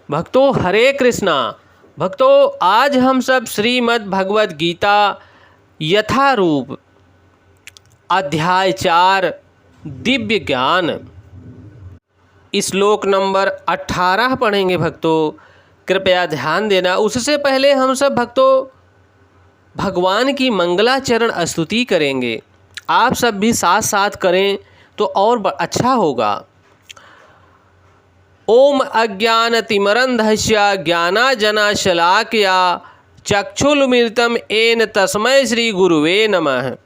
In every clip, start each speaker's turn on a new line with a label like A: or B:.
A: भक्तों हरे कृष्णा। भक्तों आज हम सब श्रीमद् भगवद गीता यथारूप अध्याय 4 दिव्य ज्ञान श्लोक नंबर 18 पढ़ेंगे। भक्तों कृपया ध्यान देना। उससे पहले हम सब भक्तों भगवान की मंगलाचरण स्तुति करेंगे। आप सब भी साथ साथ करें तो और अच्छा होगा। ओम अज्ञानतिमिरन्धस्य ज्ञानांजनशलाकया चक्षुरुन्मीलितं येन तस्मै श्री गुरुवे नमः।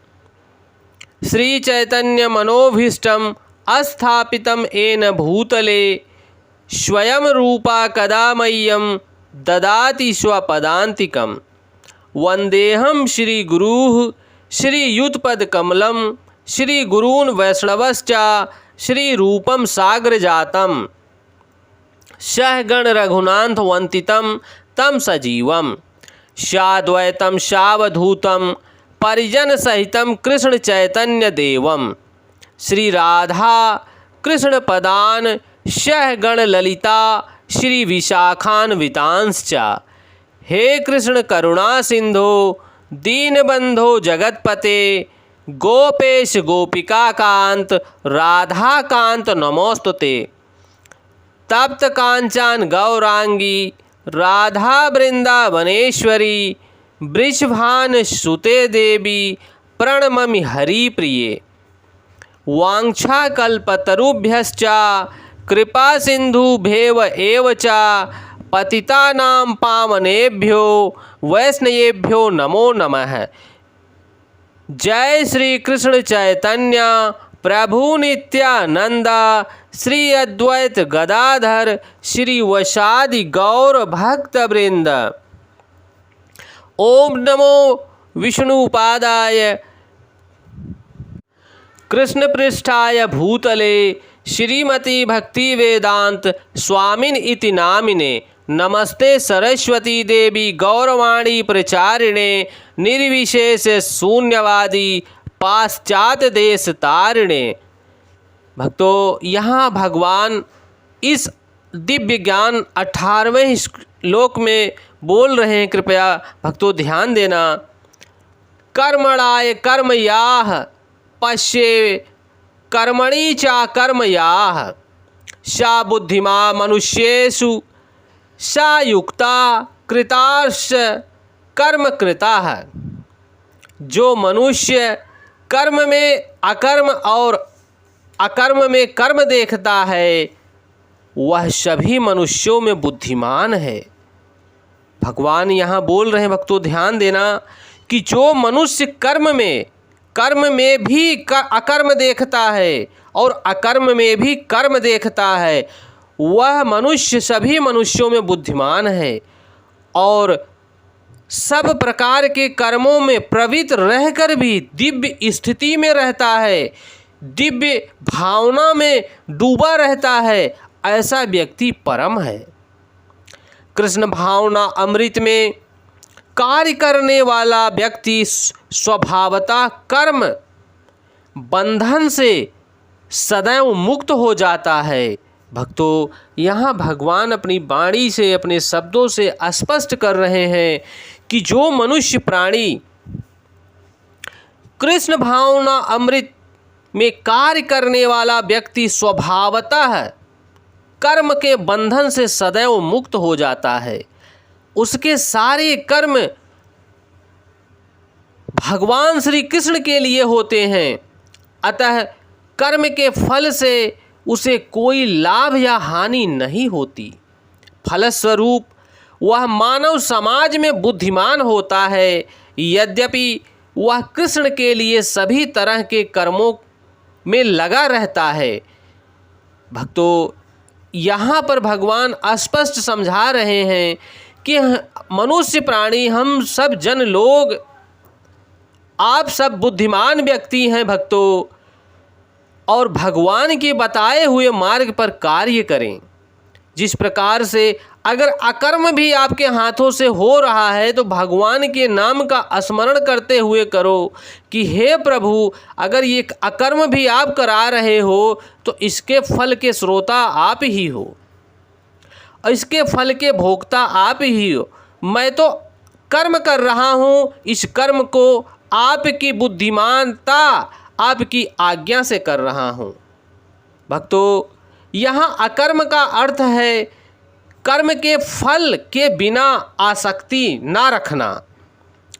A: श्री चैतन्य मनोभीष्टं स्थापितं येन भूतले स्वयं रूपा कदा मह्यं ददाति स्वपदान्तिकं। वन्देऽहं श्री गुरुः श्रीयुतपदकमलं श्री गुरून् वैष्णवश्च श्री रूपं साग्रजातम् सहगण रघुनाथवन्दितं तं सजीवं साद्वैतं सावधूतं परिजन सहितं कृष्ण चैतन्य देवं श्री राधा कृष्ण पदान सहगण ललिता श्री विशाखान्वितांश्च। हे कृष्ण करुणा सिंधो दीनबंधो जगतपते गोपेश गोपिकाकांत राधाकांत नमोस्तुते। तप्त कांचन गौरांगी राधा वृंदावनेश्वरी वृषभान सुते देवी प्रणममि हरिप्रिये। वाञ्छाकल्पतरुभ्यश्च कृपा सिन्धुभ्येव एव च पतितानां पावनेभ्यो वैष्णवेभ्यो नमो नमः। जय श्री कृष्ण चैतन्य प्रभु नित्यानंद श्री अद्वैत गदाधर श्री वसादि गौर भक्त वृंद। ओम नमो विष्णुपादाय कृष्ण पृष्ठाय भूतले श्रीमती भक्ति वेदांत स्वामिन इति नामिने। नमस्ते सरस्वती देवी गौरवाणी प्रचारिणे निर्विशेष शून्यवादी पाश्चात्य देश तारिणे। भक्तों यहाँ भगवान इस दिव्य ज्ञान 18वें श्लोक में बोल रहे हैं। कृपया भक्तों ध्यान देना। कर्मणाय कर्मयाः पश्ये कर्मणि च कर्मयाः सा बुद्धिमा मनुष्येषु सा युक्ता कृतार्थ कर्म कृताः। जो मनुष्य कर्म में अकर्म और अकर्म में कर्म देखता है वह सभी मनुष्यों में बुद्धिमान है। भगवान यहाँ बोल रहे हैं भक्तों ध्यान देना कि जो मनुष्य कर्म में भी अकर्म देखता है और अकर्म में भी कर्म देखता है वह मनुष्य सभी मनुष्यों में बुद्धिमान है और सब प्रकार के कर्मों में प्रवृत्त रहकर भी दिव्य स्थिति में रहता है, दिव्य भावना में डूबा रहता है। ऐसा व्यक्ति परम है। कृष्ण भावना अमृत में कार्य करने वाला व्यक्ति स्वभावतः कर्म बंधन से सदैव मुक्त हो जाता है। भक्तों यहाँ भगवान अपनी वाणी से अपने शब्दों से स्पष्ट कर रहे हैं कि जो मनुष्य प्राणी कृष्ण भावना अमृत में कार्य करने वाला व्यक्ति स्वभावतः कर्म के बंधन से सदैव मुक्त हो जाता है। उसके सारे कर्म भगवान श्री कृष्ण के लिए होते हैं। अतः कर्म के फल से उसे कोई लाभ या हानि नहीं होती। फलस्वरूप वह मानव समाज में बुद्धिमान होता है। यद्यपि वह कृष्ण के लिए सभी तरह के कर्मों में लगा रहता है। भक्तों यहाँ पर भगवान स्पष्ट समझा रहे हैं कि मनुष्य प्राणी हम सब जन लोग आप सब बुद्धिमान व्यक्ति हैं भक्तों और भगवान के बताए हुए मार्ग पर कार्य करें। जिस प्रकार से अगर अकर्म भी आपके हाथों से हो रहा है तो भगवान के नाम का स्मरण करते हुए करो कि हे प्रभु अगर ये अकर्म भी आप करा रहे हो तो इसके फल के स्रोता आप ही हो। और इसके फल के भोक्ता आप ही हो। मैं तो कर्म कर रहा हूँ, इस कर्म को आपकी बुद्धिमानता, आपकी आज्ञा से कर रहा हूँ। भक्तों, यहाँ अकर्म का अर्थ है कर्म के फल के बिना आसक्ति ना रखना।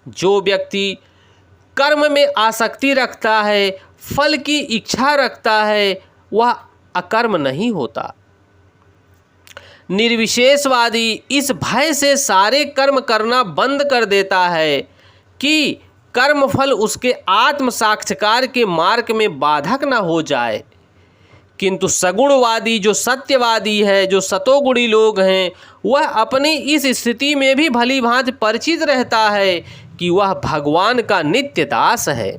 A: जो व्यक्ति कर्म में आसक्ति रखता है, फल की इच्छा रखता है, वह अकर्म नहीं होता। निर्विशेषवादी इस भय से सारे कर्म करना बंद कर देता है कि कर्म फल उसके आत्म साक्षात्कार के मार्ग में बाधक न हो जाए। किंतु सगुणवादी, जो सत्यवादी है, जो सतोगुणी लोग हैं, वह अपनी इस स्थिति में भी भली भांति परिचित रहता है कि वह भगवान का नित्य दास है।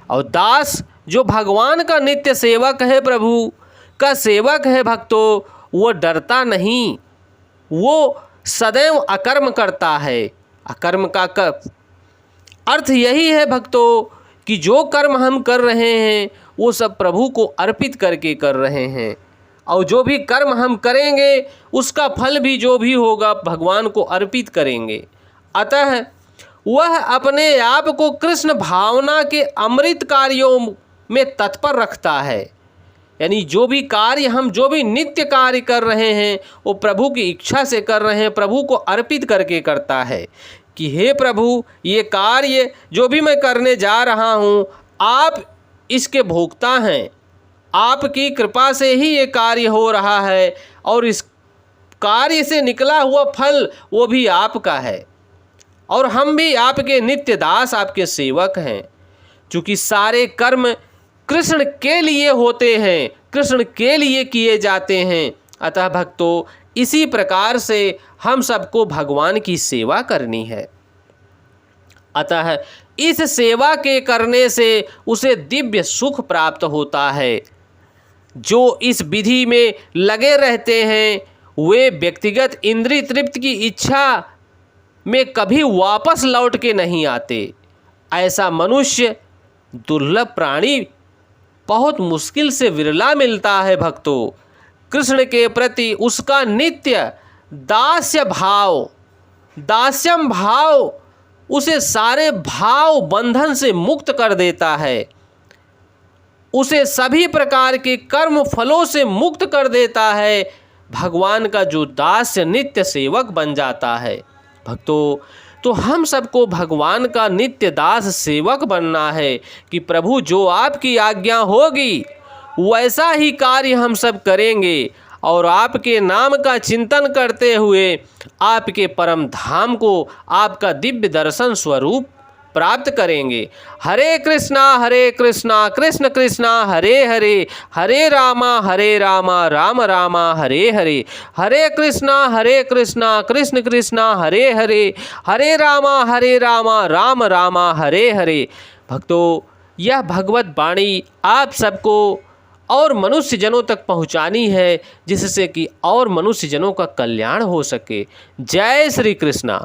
A: और दास जो भगवान का नित्य सेवक है, प्रभु का सेवक है भक्तों, वो डरता नहीं, वो सदैव अकर्म करता है। अकर्म का अर्थ यही है भक्तों कि जो कर्म हम कर रहे हैं वो सब प्रभु को अर्पित करके कर रहे हैं, और जो भी कर्म हम करेंगे उसका फल भी जो भी होगा भगवान को अर्पित करेंगे। अतः वह अपने आप को कृष्ण भावना के अमृत कार्यों में तत्पर रखता है। यानी जो भी कार्य हम, जो भी नित्य कार्य कर रहे हैं, वो प्रभु की इच्छा से कर रहे हैं, प्रभु को अर्पित करके करता है कि हे प्रभु, ये कार्य जो भी मैं करने जा रहा हूँ, आप इसके भोक्ता हैं, आपकी कृपा से ही ये कार्य हो रहा है, और इस कार्य से निकला हुआ फल वो भी आपका है, और हम भी आपके नित्य दास, आपके सेवक हैं। चूँकि सारे कर्म कृष्ण के लिए होते हैं, कृष्ण के लिए किए जाते हैं, अतः भक्तों इसी प्रकार से हम सबको भगवान की सेवा करनी है। अतः इस सेवा के करने से उसे दिव्य सुख प्राप्त होता है। जो इस विधि में लगे रहते हैं वे व्यक्तिगत इंद्रिय तृप्ति की इच्छा में कभी वापस लौट के नहीं आते। ऐसा मनुष्य दुर्लभ प्राणी, बहुत मुश्किल से विरला मिलता है भक्तों। कृष्ण के प्रति उसका नित्य दास्य भाव, दास्यम भाव उसे सारे भाव बंधन से मुक्त कर देता है, उसे सभी प्रकार के कर्म फलों से मुक्त कर देता है। भगवान का जो दास्य नित्य सेवक बन जाता है। भक्तों, तो हम सबको भगवान का नित्य दास सेवक बनना है कि प्रभु जो आपकी आज्ञा होगी वैसा ही कार्य हम सब करेंगे, और आपके नाम का चिंतन करते हुए आपके परम धाम को, आपका दिव्य दर्शन स्वरूप प्राप्त करेंगे। हरे कृष्णा कृष्ण कृष्णा हरे हरे, हरे रामा राम रामा हरे हरे, हरे कृष्णा कृष्ण कृष्णा हरे हरे, हरे रामा राम रामा हरे हरे। भक्तों, यह भगवत वाणी आप सबको और मनुष्य जनों तक पहुंचानी है, जिससे कि और मनुष्य जनों का कल्याण हो सके। जय श्री कृष्णा।